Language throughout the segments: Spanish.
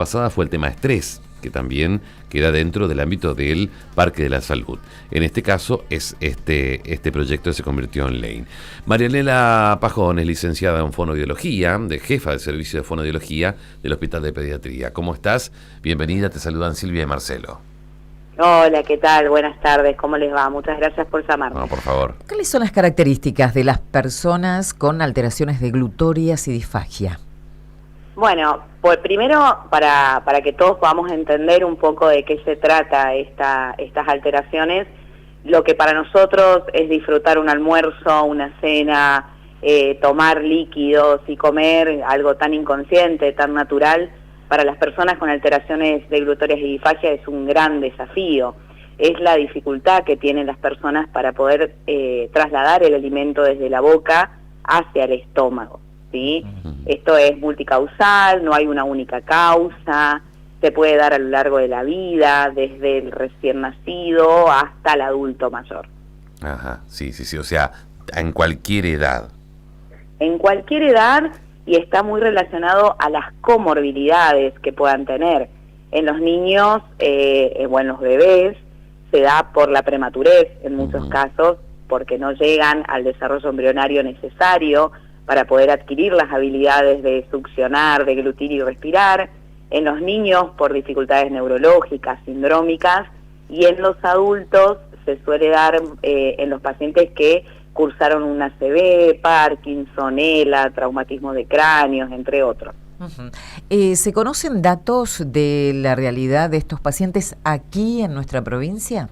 Pasada fue el tema estrés, que también queda dentro del ámbito del Parque de la Salud. En este caso, este proyecto se convirtió en ley. Marianela Pajón es licenciada en fonoaudiología, jefa del servicio de fonoaudiología del Hospital de Pediatría. ¿Cómo estás? Bienvenida, te saludan Silvia y Marcelo. Hola, ¿qué tal? Buenas tardes, ¿cómo les va? Muchas gracias por llamarme. No, por favor. ¿Cuáles son las características de las personas con alteraciones de glutorias y disfagia? Bueno, pues primero, para que todos podamos entender un poco de qué se trata estas alteraciones, lo que para nosotros es disfrutar un almuerzo, una cena, tomar líquidos y comer algo tan inconsciente, tan natural, para las personas con alteraciones de glutorias y disfagia es un gran desafío. Es la dificultad que tienen las personas para poder trasladar el alimento desde la boca hacia el estómago, ¿sí? Esto es multicausal, no hay una única causa, se puede dar a lo largo de la vida, desde el recién nacido hasta el adulto mayor. Ajá, sí, o sea, en cualquier edad. En cualquier edad, y está muy relacionado a las comorbilidades que puedan tener. En los niños o en los bebés se da por la prematurez en muchos casos, porque no llegan al desarrollo embrionario necesario para poder adquirir las habilidades de succionar, deglutir y respirar. En los niños por dificultades neurológicas, sindrómicas, y en los adultos se suele dar en los pacientes que cursaron una ACV, Parkinson, ELA, traumatismo de cráneos, entre otros. ¿Se conocen datos de la realidad de estos pacientes aquí en nuestra provincia?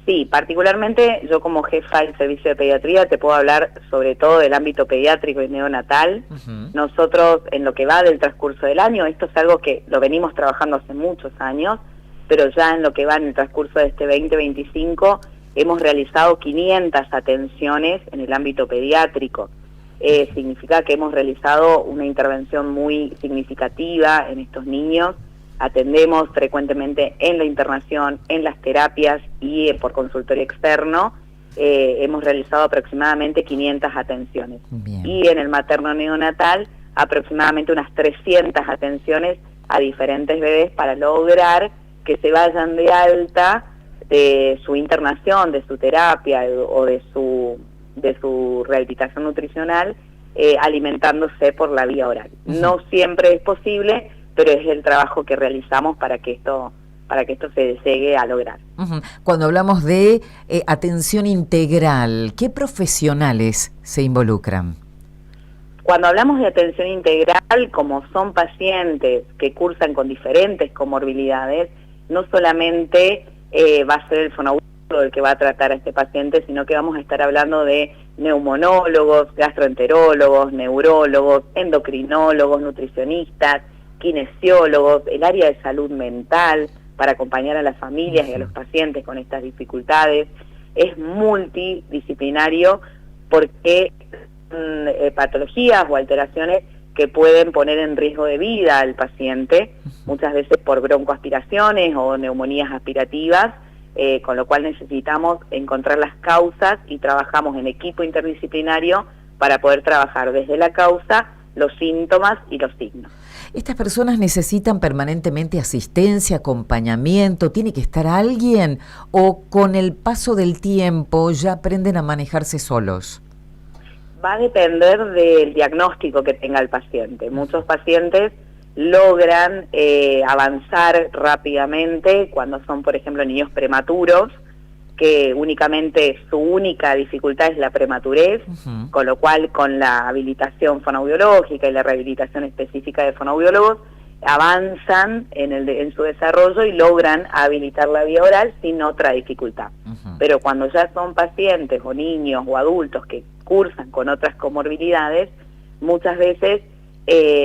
Sí, particularmente yo como jefa del servicio de pediatría te puedo hablar sobre todo del ámbito pediátrico y neonatal. Nosotros en lo que va del transcurso del año, esto es algo que lo venimos trabajando hace muchos años, pero ya en lo que va en el transcurso de este 2025 hemos realizado 500 atenciones en el ámbito pediátrico. Significa que hemos realizado una intervención muy significativa en estos niños. Atendemos frecuentemente en la internación, en las terapias y por consultorio externo. Hemos realizado aproximadamente 500 atenciones. Bien. Y en el materno neonatal aproximadamente unas 300 atenciones a diferentes bebés para lograr que se vayan de alta de su internación, de su terapia o de su rehabilitación nutricional, alimentándose por la vía oral. No siempre es posible, pero es el trabajo que realizamos para que esto se llegue a lograr. Cuando hablamos de atención integral, ¿qué profesionales se involucran? Cuando hablamos de atención integral, como son pacientes que cursan con diferentes comorbilidades, no solamente va a ser el fonoaudiólogo el que va a tratar a este paciente, sino que vamos a estar hablando de neumonólogos, gastroenterólogos, neurólogos, endocrinólogos, nutricionistas, kinesiólogos, el área de salud mental para acompañar a las familias y a los pacientes con estas dificultades. Es multidisciplinario porque patologías o alteraciones que pueden poner en riesgo de vida al paciente, muchas veces por broncoaspiraciones o neumonías aspirativas, con lo cual necesitamos encontrar las causas y trabajamos en equipo interdisciplinario para poder trabajar desde la causa, los síntomas y los signos. ¿Estas personas necesitan permanentemente asistencia, acompañamiento? ¿Tiene que estar alguien? ¿O con el paso del tiempo ya aprenden a manejarse solos? Va a depender del diagnóstico que tenga el paciente. Muchos pacientes logran avanzar rápidamente cuando son, por ejemplo, niños prematuros, que únicamente su única dificultad es la prematurez, con lo cual con la habilitación fonoaudiológica y la rehabilitación específica de fonoaudiólogos avanzan en su desarrollo y logran habilitar la vía oral sin otra dificultad. Pero cuando ya son pacientes o niños o adultos que cursan con otras comorbilidades, muchas veces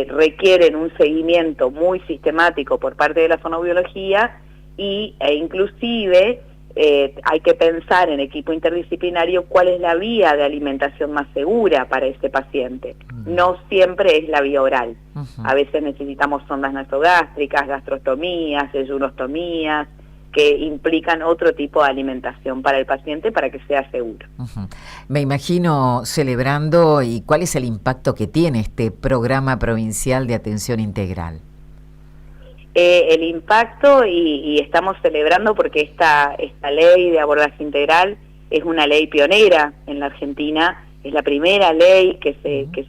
requieren un seguimiento muy sistemático por parte de la fonoaudiología e inclusive hay que pensar en equipo interdisciplinario cuál es la vía de alimentación más segura para ese paciente. No siempre es la vía oral. A veces necesitamos sondas nasogástricas, gastrostomías, yeyunostomías, que implican otro tipo de alimentación para el paciente para que sea seguro. Me imagino celebrando, ¿y cuál es el impacto que tiene este programa provincial de atención integral? El impacto, y estamos celebrando porque esta ley de abordaje integral es una ley pionera en la Argentina, es la primera ley que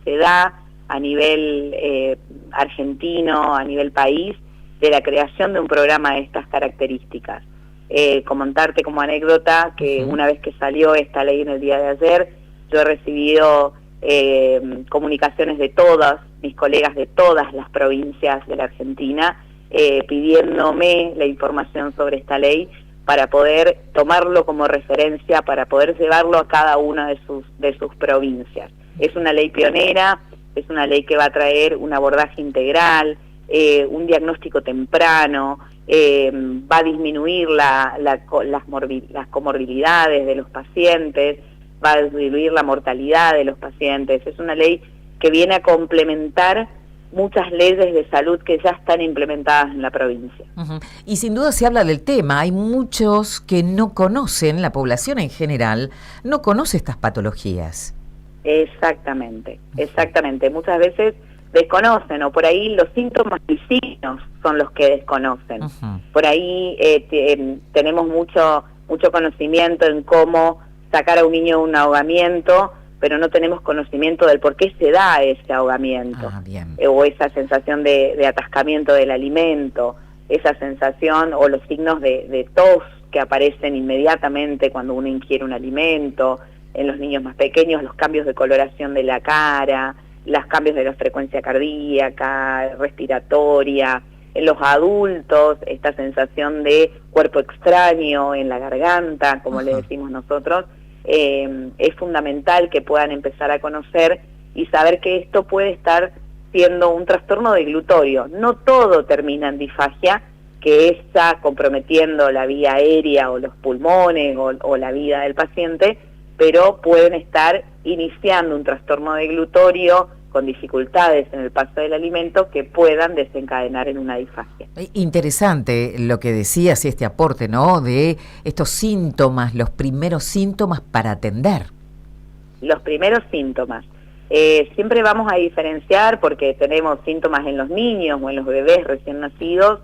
se da a nivel argentino, a nivel país, de la creación de un programa de estas características. Comentarte como anécdota que una vez que salió esta ley en el día de ayer, yo he recibido comunicaciones de todas mis colegas de todas las provincias de la Argentina pidiéndome la información sobre esta ley para poder tomarlo como referencia, para poder llevarlo a cada una de sus provincias. Es una ley pionera, es una ley que va a traer un abordaje integral, un diagnóstico temprano, va a disminuir las comorbilidades de los pacientes, va a disminuir la mortalidad de los pacientes. Es una ley que viene a complementar muchas leyes de salud que ya están implementadas en la provincia. Y sin duda se habla del tema, hay muchos que no conocen, la población en general, no conoce estas patologías. Exactamente. Muchas veces desconocen, o por ahí los síntomas y signos son los que desconocen. Por ahí tenemos mucho conocimiento en cómo sacar a un niño de un ahogamiento, pero no tenemos conocimiento del por qué se da ese ahogamiento, o esa sensación de atascamiento del alimento, esa sensación o los signos de tos que aparecen inmediatamente cuando uno ingiere un alimento, en los niños más pequeños los cambios de coloración de la cara, los cambios de la frecuencia cardíaca, respiratoria, en los adultos esta sensación de cuerpo extraño en la garganta, como le decimos nosotros. Es fundamental que puedan empezar a conocer y saber que esto puede estar siendo un trastorno deglutorio. No todo termina en disfagia, que está comprometiendo la vía aérea o los pulmones o la vida del paciente, pero pueden estar iniciando un trastorno deglutorio con dificultades en el paso del alimento que puedan desencadenar en una disfagia. Interesante lo que decías y este aporte, ¿no?, de estos síntomas, los primeros síntomas para atender. Los primeros síntomas. Siempre vamos a diferenciar porque tenemos síntomas en los niños o en los bebés recién nacidos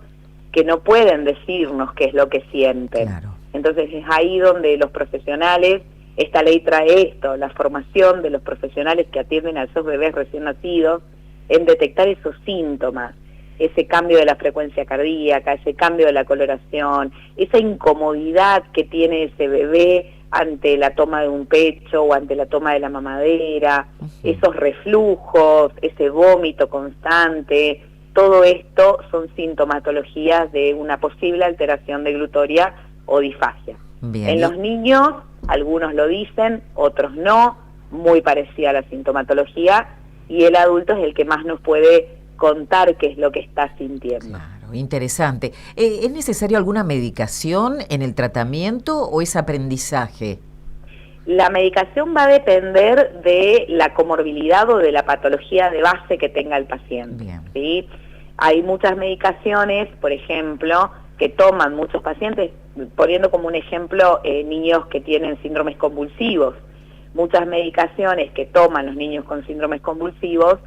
que no pueden decirnos qué es lo que sienten. Claro. Entonces es ahí donde los profesionales, esta ley trae esto, la formación de los profesionales que atienden a esos bebés recién nacidos en detectar esos síntomas, ese cambio de la frecuencia cardíaca, ese cambio de la coloración, esa incomodidad que tiene ese bebé ante la toma de un pecho o ante la toma de la mamadera, esos reflujos, ese vómito constante. Todo esto son sintomatologías de una posible alteración deglutoria o disfagia. Bien. En los niños, algunos lo dicen, otros no, muy parecida a la sintomatología, y el adulto es el que más nos puede contar qué es lo que está sintiendo. Claro, interesante. ¿Es necesario alguna medicación en el tratamiento o es aprendizaje? La medicación va a depender de la comorbilidad o de la patología de base que tenga el paciente. Bien. ¿Sí? Hay muchas medicaciones, por ejemplo, que toman muchos pacientes, poniendo como un ejemplo niños que tienen síndromes convulsivos. Muchas medicaciones que toman los niños con síndromes convulsivos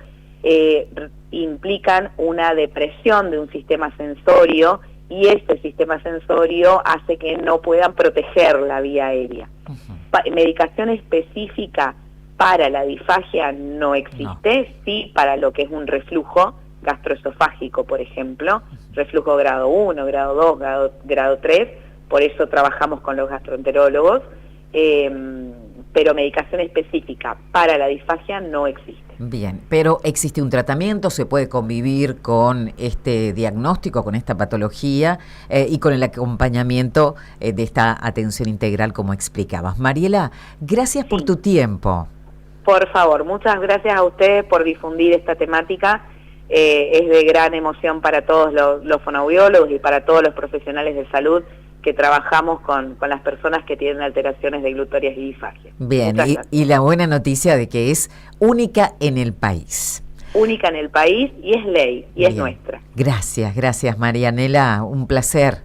implican una depresión de un sistema sensorio y este sistema sensorio hace que no puedan proteger la vía aérea. Medicación específica para la disfagia no existe, sí para lo que es un reflujo gastroesofágico, por ejemplo, reflujo grado 1, grado 2, grado 3, por eso trabajamos con los gastroenterólogos, pero medicación específica para la disfagia no existe. Bien, pero existe un tratamiento, se puede convivir con este diagnóstico, con esta patología y con el acompañamiento de esta atención integral, como explicabas. Mariela, gracias por tu tiempo. Por favor, muchas gracias a ustedes por difundir esta temática. Es de gran emoción para todos los fonoaudiólogos y para todos los profesionales de salud que trabajamos con las personas que tienen alteraciones deglutorias y disfagia. Bien, y la buena noticia de que es única en el país. Única en el país y es ley, y bien, es nuestra. Gracias Marianela, un placer.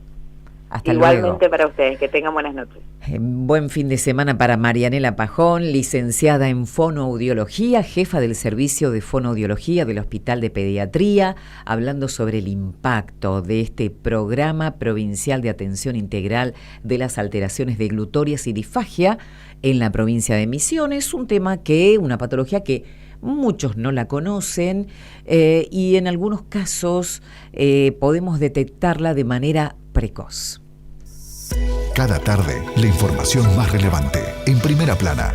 Hasta Igualmente luego. para ustedes, que tengan buenas noches. Buen fin de semana para Marianela Pajón, licenciada en fonoaudiología, jefa del servicio de fonoaudiología del Hospital de Pediatría, hablando sobre el impacto de este programa provincial de atención integral de las alteraciones de glutorias y disfagia en la provincia de Misiones, una patología que muchos no la conocen y en algunos casos podemos detectarla de manera precoz. Cada tarde, la información más relevante, en Primera Plana.